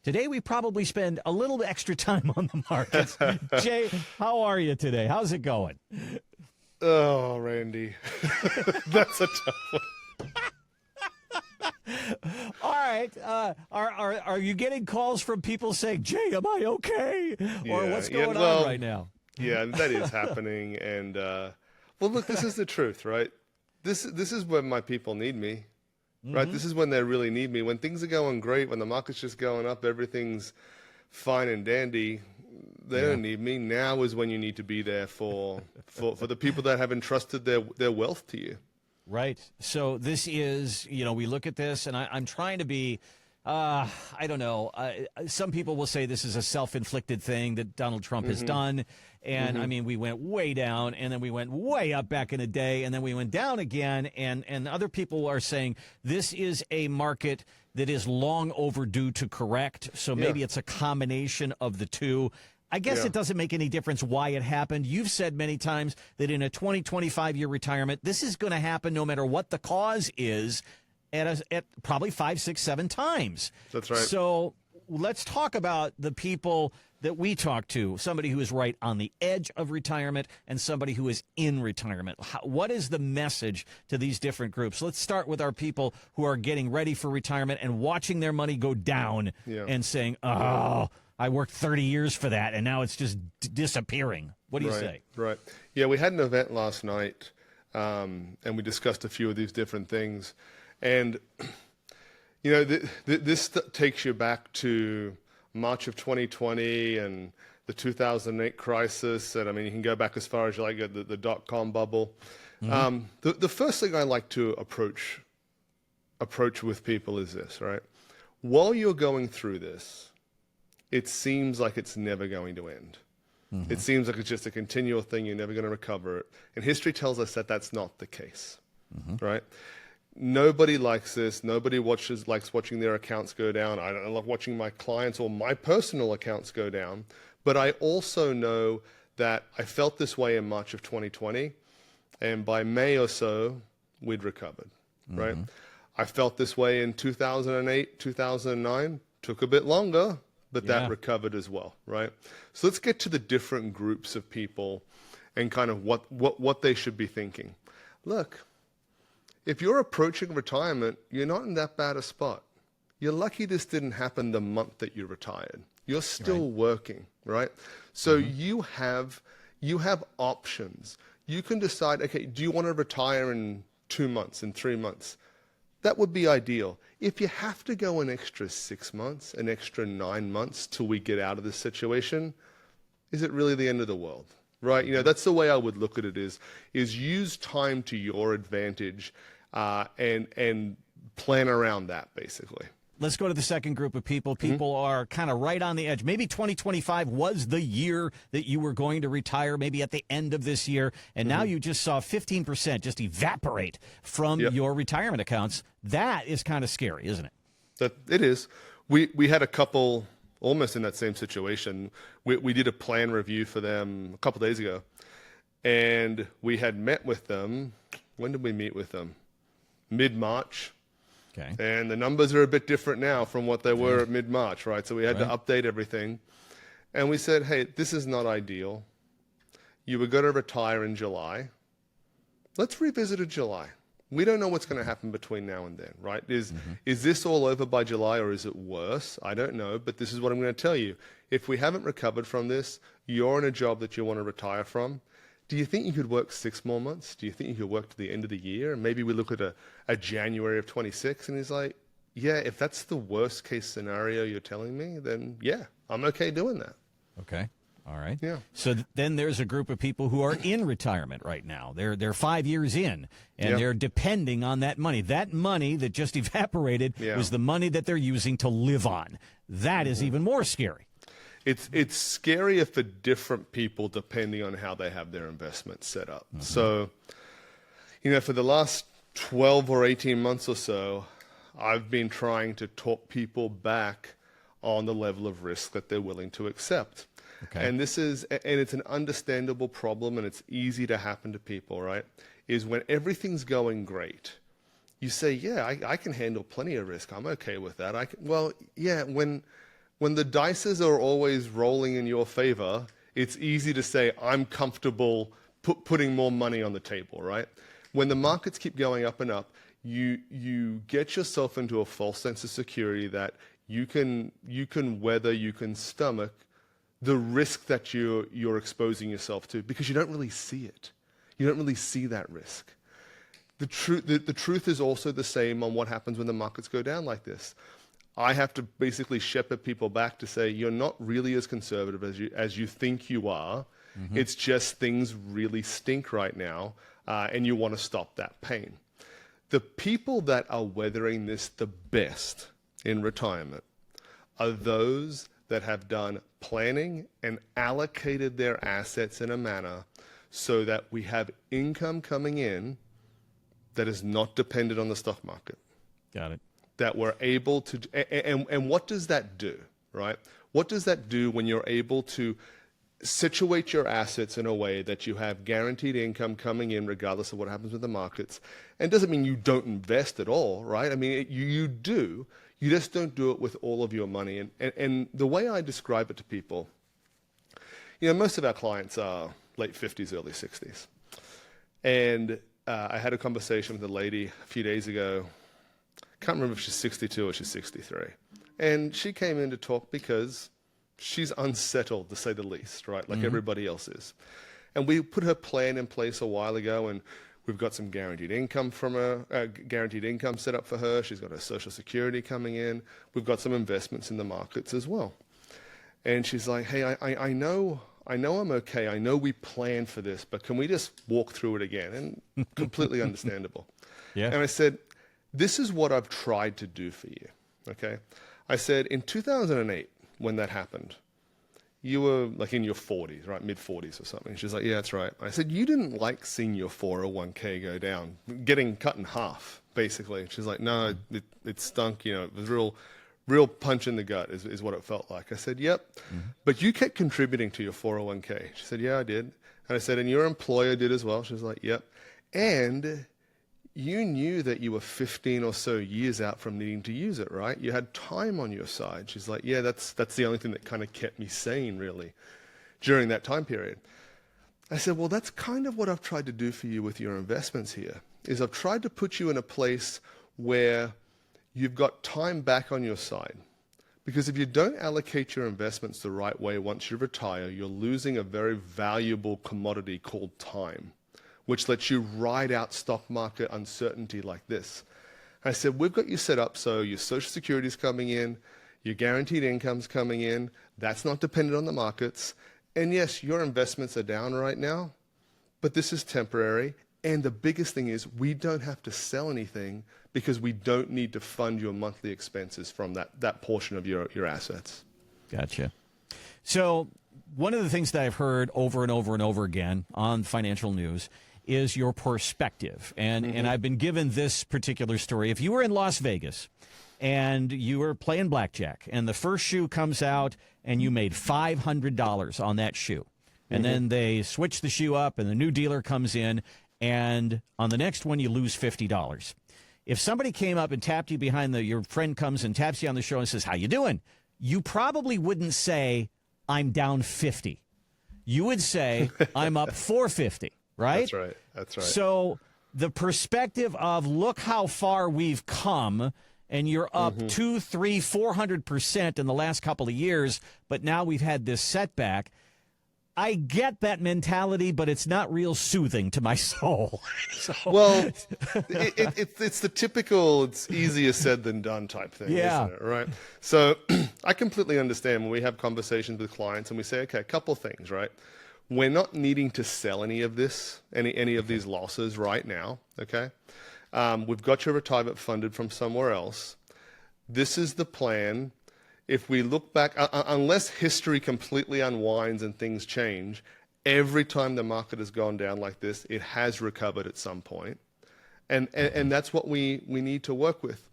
Today, we probably spend a little extra time on the markets. Jay, how are you today? How's it going? Oh, Randy, that's a tough one. All right. Are you getting calls from people saying, Jay, am I okay? Or what's going on right now? Yeah, that is happening. And, well, look, this is the truth, right? This is when my people need me, right? This is when they really need me. When things are going great, when the market's just going up, everything's fine and dandy. They don't need me. Now is when you need to be there for the people that have entrusted their wealth to you. Right. So this is, we look at this, and I'm trying to be, I don't know. Some people will say this is a self-inflicted thing that Donald Trump has done. And, I mean, we went way down, and then we went way up back in the day, and then we went down again. And other people are saying this is a market that is long overdue to correct. So maybe it's a combination of the two. I guess it doesn't make any difference why it happened. You've said many times that in a 20, 25-year retirement, this is going to happen no matter what the cause is at probably 5, 6, 7 times. That's right. So let's talk about the people that we talk to, somebody who is right on the edge of retirement and somebody who is in retirement. What is the message to these different groups? Let's start with our people who are getting ready for retirement and watching their money go down and saying, oh, I worked 30 years for that, and now it's just disappearing. What do you say? Right. Yeah, we had an event last night, and we discussed a few of these different things. And, this takes you back to March of 2020 and the 2008 crisis. And, I mean, you can go back as far as you like, the dot-com bubble. The first thing I like to approach with people is this, right? While you're going through this, it seems like it's never going to end. It seems like it's just a continual thing. You're never going to recover it. And history tells us that that's not the case, right? Nobody likes this. Nobody likes watching their accounts go down. I don't love watching my clients or my personal accounts go down. But I also know that I felt this way in March of 2020. And by May or so, we'd recovered, right? I felt this way in 2008, 2009. Took a bit longer, but that recovered as well, right? So let's get to the different groups of people and kind of what they should be thinking. Look, if you're approaching retirement, you're not in that bad a spot. You're lucky this didn't happen the month that you retired. You're still working, right? So you have options. You can decide, okay, do you want to retire in 2 months, in 3 months? That would be ideal. If you have to go an extra 6 months, an extra 9 months till we get out of this situation, is it really the end of the world? Right? That's the way I would look at it is use time to your advantage and plan around that, basically. Let's go to the second group of people. People are kind of right on the edge. Maybe 2025 was the year that you were going to retire, maybe at the end of this year, and now you just saw 15% just evaporate from your retirement accounts. That is kind of scary, isn't it? It is. We had a couple almost in that same situation. We did a plan review for them a couple days ago, and we had met with them. When did we meet with them? Mid-March. Okay. And the numbers are a bit different now from what they were at mid-March, right? So we had to update everything. And we said, hey, this is not ideal. You were going to retire in July. Let's revisit it July. We don't know what's going to happen between now and then, right? Is this all over by July or is it worse? I don't know, but this is what I'm going to tell you. If we haven't recovered from this, you're in a job that you want to retire from. Do you think you could work 6 more months? Do you think you could work to the end of the year? And maybe we look at a January of 26. And he's like, yeah, if that's the worst case scenario you're telling me, then yeah, I'm okay doing that. Okay. All right. Yeah. So then there's a group of people who are in retirement right now. They're 5 years in, and they're depending on that money. That money that just evaporated was the money that they're using to live on. That is even more scary. It's scarier for different people depending on how they have their investments set up. So, for the last 12 or 18 months or so, I've been trying to talk people back on the level of risk that they're willing to accept. Okay. And it's an understandable problem, and it's easy to happen to people, right? Is when everything's going great, you say, yeah, I can handle plenty of risk. I'm okay with that. When when the dices are always rolling in your favor, it's easy to say, I'm comfortable putting more money on the table, right? When the markets keep going up and up, you get yourself into a false sense of security that you can weather, you can stomach the risk that you're exposing yourself to, because you don't really see it. You don't really see that risk. The truth is also the same on what happens when the markets go down like this. I have to basically shepherd people back to say, you're not really as conservative as you think you are. Mm-hmm. It's just things really stink right now, and you want to stop that pain. The people that are weathering this the best in retirement are those that have done planning and allocated their assets in a manner so that we have income coming in that is not dependent on the stock market. Got it. That we're able to, and what does that do, right? What does that do when you're able to situate your assets in a way that you have guaranteed income coming in regardless of what happens with the markets? And it doesn't mean you don't invest at all, right? I mean, you do. You just don't do it with all of your money. And the way I describe it to people, most of our clients are late 50s, early 60s. And I had a conversation with a lady a few days ago. Can't remember if she's 62 or she's 63. And she came in to talk because she's unsettled, to say the least, right? Like everybody else is. And we put her plan in place a while ago, and we've got some guaranteed income from her, guaranteed income set up for her. She's got her Social Security coming in. We've got some investments in the markets as well. And she's like, hey, I know I'm okay. I know we planned for this, but can we just walk through it again? And completely understandable. Yeah. And I said, this is what I've tried to do for you, okay? I said, in 2008, when that happened, you were like in your 40s, right? Mid-40s or something. She's like, yeah, that's right. I said, you didn't like seeing your 401k go down, getting cut in half, basically. She's like, no, it stunk. It was real punch in the gut is what it felt like. I said, yep, but you kept contributing to your 401k. She said, yeah, I did. And I said, and your employer did as well. She was like, yep. And you knew that you were 15 or so years out from needing to use it, right? You had time on your side. She's like, yeah, that's the only thing that kind of kept me sane, really, during that time period. I said, well, that's kind of what I've tried to do for you with your investments here, is I've tried to put you in a place where you've got time back on your side. Because if you don't allocate your investments the right way once you retire, you're losing a very valuable commodity called time, which lets you ride out stock market uncertainty like this. I said, we've got you set up so your Social Security is coming in, your guaranteed income's coming in, that's not dependent on the markets, and yes, your investments are down right now, but this is temporary, and the biggest thing is we don't have to sell anything because we don't need to fund your monthly expenses from that portion of your assets. Gotcha. So one of the things that I've heard over and over and over again on financial news is your perspective. And I've been given this particular story. If you were in Las Vegas and you were playing blackjack and the first shoe comes out and you made $500 on that shoe, and then they switch the shoe up and the new dealer comes in, and on the next one you lose $50. If somebody came up and tapped you behind your friend comes and taps you on the shoulder and says, how you doing? You probably wouldn't say, I'm down 50. You would say, I'm up 450. Right? That's right. That's right. So the perspective of look how far we've come, and you're up 200, 300, 400% in the last couple of years, but now we've had this setback. I get that mentality, but it's not real soothing to my soul. So. Well, it's the typical, it's easier said than done type thing, isn't it? Right? So I completely understand when we have conversations with clients and we say, okay, a couple things, right? We're not needing to sell any of this, any of these losses right now, okay? We've got your retirement funded from somewhere else. This is the plan. If we look back, unless history completely unwinds and things change, every time the market has gone down like this, it has recovered at some point. And that's what we need to work with.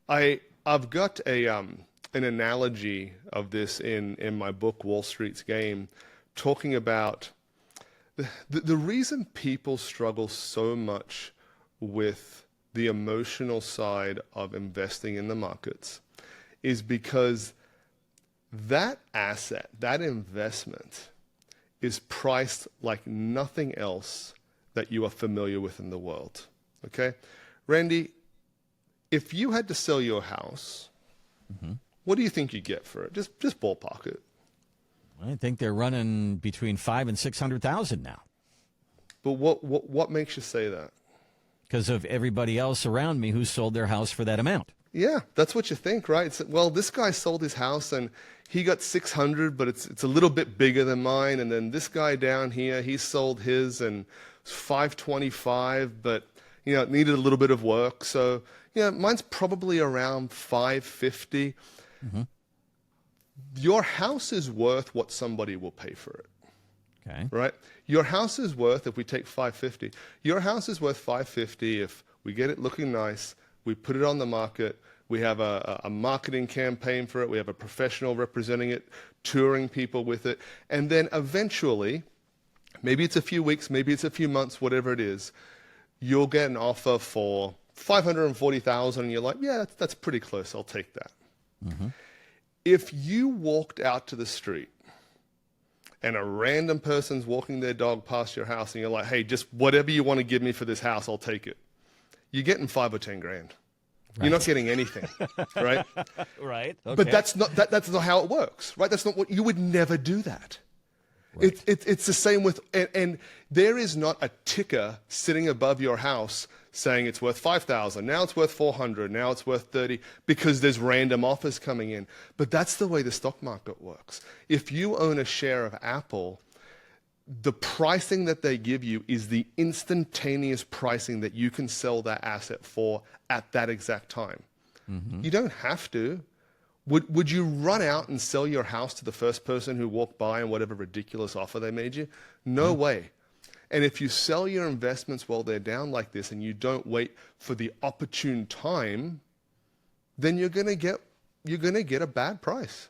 I've got an analogy of this in my book, Wall Street's Game, talking about the reason people struggle so much with the emotional side of investing in the markets is because that asset, that investment is priced like nothing else that you are familiar with in the world. Okay? Randy, if you had to sell your house, what do you think you get for it? Just ballpark it. I think they're running between 500,000 and 600,000 now. But what makes you say that? Because of everybody else around me who sold their house for that amount. Yeah, that's what you think, right? Well, this guy sold his house and he got 600, but it's a little bit bigger than mine. And then this guy down here, he sold his and it's 525, but it needed a little bit of work. So mine's probably around 550. Your house is worth what somebody will pay for it. Okay. Right? Your house is worth, if we take 550, your house is worth 550 if we get it looking nice, we put it on the market, we have a marketing campaign for it, we have a professional representing it, touring people with it, and then eventually, maybe it's a few weeks, maybe it's a few months, whatever it is, you'll get an offer for $540,000 and you're like, yeah, that's pretty close, I'll take that. If you walked out to the street and a random person's walking their dog past your house and you're like, hey, just whatever you want to give me for this house, I'll take it. You're getting $5,000 or $10,000. Right. You're not getting anything, right? Right. Okay. But that's not how it works, right? That's not what you would never do that. Right. It's the same with, and there is not a ticker sitting above your house saying it's worth 5,000. Now it's worth 400. Now it's worth 30 because there's random offers coming in. But that's the way the stock market works. If you own a share of Apple, the pricing that they give you is the instantaneous pricing that you can sell that asset for at that exact time. You don't have to. Would you run out and sell your house to the first person who walked by and whatever ridiculous offer they made you? No way. And if you sell your investments while they're down like this and you don't wait for the opportune time, then you're going to get a bad price.